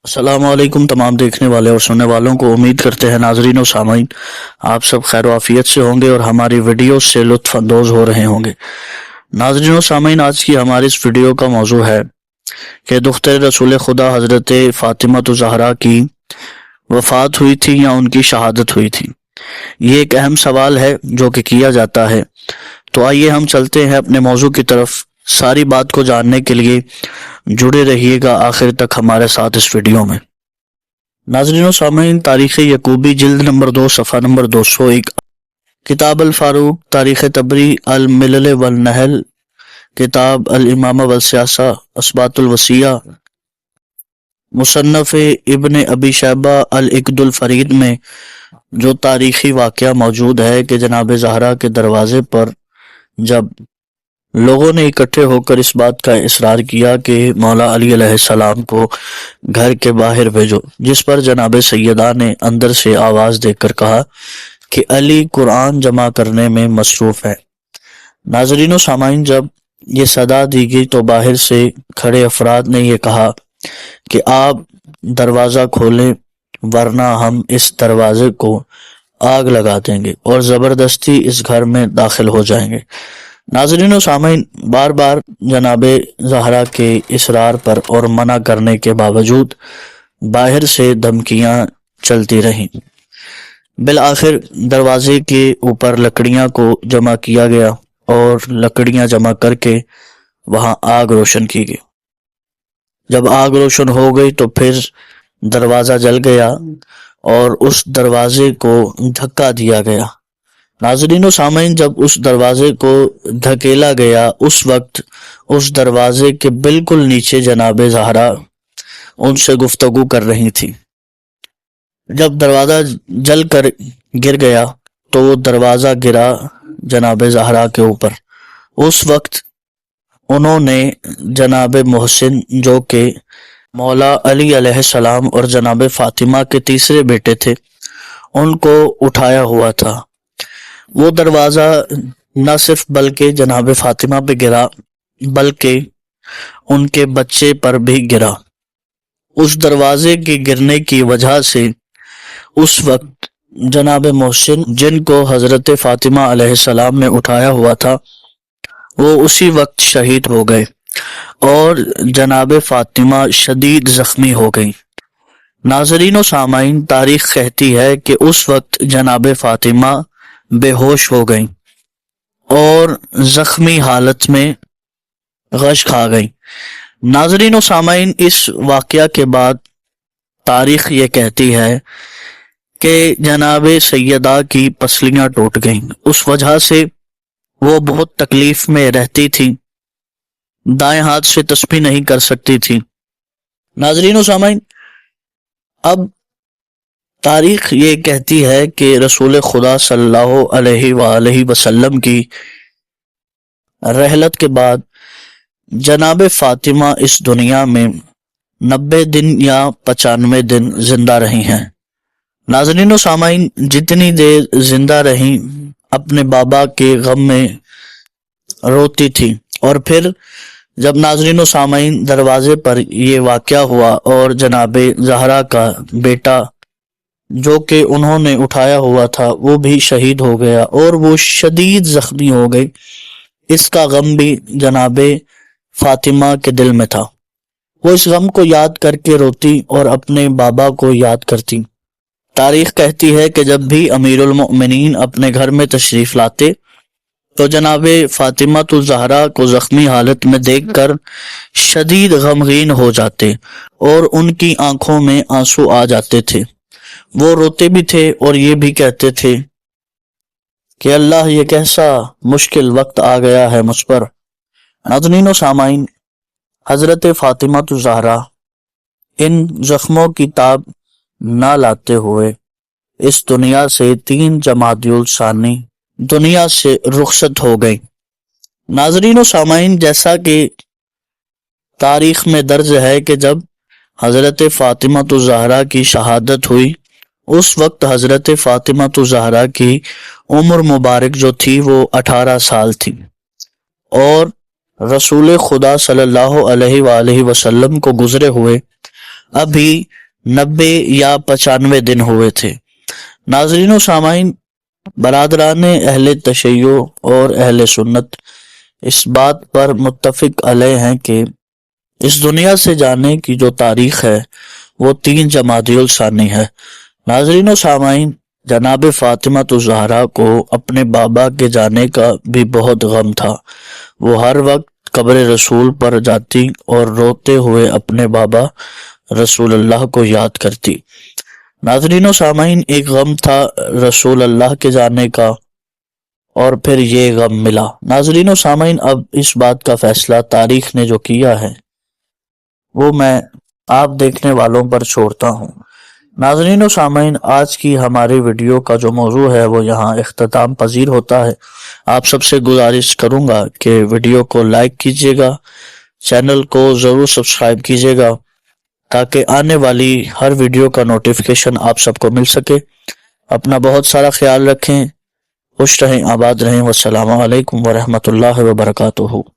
السلام علیکم تمام دیکھنے والے اور سننے والوں کو، امید کرتے ہیں ناظرین و سامعین آپ سب خیر و عافیت سے ہوں گے اور ہماری ویڈیو سے لطف اندوز ہو رہے ہوں گے۔ ناظرین و سامعین، آج کی ہماری اس ویڈیو کا موضوع ہے کہ دختر رسول خدا حضرت فاطمہ الزہرا کی وفات ہوئی تھی یا ان کی شہادت ہوئی تھی۔ یہ ایک اہم سوال ہے جو کہ کیا جاتا ہے، تو آئیے ہم چلتے ہیں اپنے موضوع کی طرف۔ ساری بات کو جاننے کے لیے جڑے رہیے گا آخر تک ہمارے ساتھ اس ویڈیو میں۔ ناظرین و سامعین، تاریخ یعقوبی جلد نمبر 2 صفحہ نمبر 201، کتاب الفاروق، تاریخ طبری، الملل والنحل، کتاب الامامہ والسیاسہ، اثبات الوصیہ، مصنف ابن ابی شیبہ العقد الفرید میں جو تاریخی واقعہ موجود ہے کہ جناب زہرا کے دروازے پر جب لوگوں نے اکٹھے ہو کر اس بات کا اصرار کیا کہ مولا علی علیہ السلام کو گھر کے باہر بھیجو، جس پر جناب سیدہ نے اندر سے آواز دے کر کہا کہ علی قرآن جمع کرنے میں مصروف ہے۔ ناظرین و سامعین، جب یہ صدا دی گئی تو باہر سے کھڑے افراد نے یہ کہا کہ آپ دروازہ کھولیں ورنہ ہم اس دروازے کو آگ لگا دیں گے اور زبردستی اس گھر میں داخل ہو جائیں گے۔ ناظرین و سامعین، بار بار جناب زہرا کے اصرار پر اور منع کرنے کے باوجود باہر سے دھمکیاں چلتی رہیں۔ بالآخر دروازے کے اوپر لکڑیاں کو جمع کیا گیا اور لکڑیاں جمع کر کے وہاں آگ روشن کی گئی۔ جب آگ روشن ہو گئی تو پھر دروازہ جل گیا اور اس دروازے کو دھکا دیا گیا۔ ناظرین و سامعین، جب اس دروازے کو دھکیلا گیا اس وقت اس دروازے کے بالکل نیچے جناب زہرا ان سے گفتگو کر رہی تھی۔ جب دروازہ جل کر گر گیا تو وہ دروازہ گرا جناب زہرا کے اوپر۔ اس وقت انہوں نے جناب محسن جو کہ مولا علی علیہ السلام اور جناب فاطمہ کے تیسرے بیٹے تھے، ان کو اٹھایا ہوا تھا۔ وہ دروازہ نہ صرف بلکہ جناب فاطمہ پہ گرا بلکہ ان کے بچے پر بھی گرا۔ اس دروازے کے گرنے کی وجہ سے اس وقت جناب محسن جن کو حضرت فاطمہ علیہ السلام نے اٹھایا ہوا تھا وہ اسی وقت شہید ہو گئے اور جناب فاطمہ شدید زخمی ہو گئی۔ ناظرین و سامعین، تاریخ کہتی ہے کہ اس وقت جناب فاطمہ بے ہوش ہو گئیں اور زخمی حالت میں غش کھا گئیں۔ ناظرین و سامعین، اس واقعہ کے بعد تاریخ یہ کہتی ہے کہ جناب سیدہ کی پسلیاں ٹوٹ گئیں۔ اس وجہ سے وہ بہت تکلیف میں رہتی تھی، دائیں ہاتھ سے تسبیح نہیں کر سکتی تھی۔ ناظرین و سامعین، اب تاریخ یہ کہتی ہے کہ رسول خدا صلی اللہ علیہ وآلہ وسلم کی رحلت کے بعد جناب فاطمہ اس دنیا میں 90 دن یا 95 دن زندہ رہی ہیں۔ ناظرین و سامعین، جتنی دیر زندہ رہیں اپنے بابا کے غم میں روتی تھی، اور پھر جب ناظرین و سامعین دروازے پر یہ واقعہ ہوا اور جناب زہرا کا بیٹا جو کہ انہوں نے اٹھایا ہوا تھا وہ بھی شہید ہو گیا اور وہ شدید زخمی ہو گئی، اس کا غم بھی جناب فاطمہ کے دل میں تھا۔ وہ اس غم کو یاد کر کے روتی اور اپنے بابا کو یاد کرتی۔ تاریخ کہتی ہے کہ جب بھی امیر المؤمنین اپنے گھر میں تشریف لاتے تو جناب فاطمہ الزہرا کو زخمی حالت میں دیکھ کر شدید غمگین ہو جاتے اور ان کی آنکھوں میں آنسو آ جاتے تھے۔ وہ روتے بھی تھے اور یہ بھی کہتے تھے کہ اللہ، یہ کیسا مشکل وقت آ گیا ہے مجھ پر۔ ناظرین و سامعین، حضرت فاطمہ الزہرا ان زخموں کی تاب نہ لاتے ہوئے اس دنیا سے 3 جمادی الثانی دنیا سے رخصت ہو گئی۔ ناظرین و سامعین، جیسا کہ تاریخ میں درج ہے کہ جب حضرت فاطمہ الزہرا کی شہادت ہوئی اس وقت حضرت فاطمہ الزہرا کی عمر مبارک جو تھی وہ 18 سال تھی، اور رسول خدا صلی اللہ علیہ وآلہ وسلم کو گزرے ہوئے ابھی 90 یا 95 دن ہوئے تھے۔ ناظرین و سامعین، برادران اہل تشیع اور اہل سنت اس بات پر متفق علیہ ہیں کہ اس دنیا سے جانے کی جو تاریخ ہے وہ 3 جمادی الثانی ہے۔ ناظرین و سامعین، جناب فاطمہ الزہرا کو اپنے بابا کے جانے کا بھی بہت غم تھا۔ وہ ہر وقت قبر رسول پر جاتی اور روتے ہوئے اپنے بابا رسول اللہ کو یاد کرتی۔ ناظرین و سامعین، ایک غم تھا رسول اللہ کے جانے کا اور پھر یہ غم ملا۔ ناظرین و سامعین، اب اس بات کا فیصلہ تاریخ نے جو کیا ہے وہ میں آپ دیکھنے والوں پر چھوڑتا ہوں۔ ناظرین و سامعین، آج کی ہماری ویڈیو کا جو موضوع ہے وہ یہاں اختتام پذیر ہوتا ہے۔ آپ سب سے گزارش کروں گا کہ ویڈیو کو لائک کیجیے گا، چینل کو ضرور سبسکرائب کیجیے گا تاکہ آنے والی ہر ویڈیو کا نوٹیفیکیشن آپ سب کو مل سکے۔ اپنا بہت سارا خیال رکھیں، خوش رہیں، آباد رہیں۔ والسلام علیکم ورحمۃ اللہ وبرکاتہ۔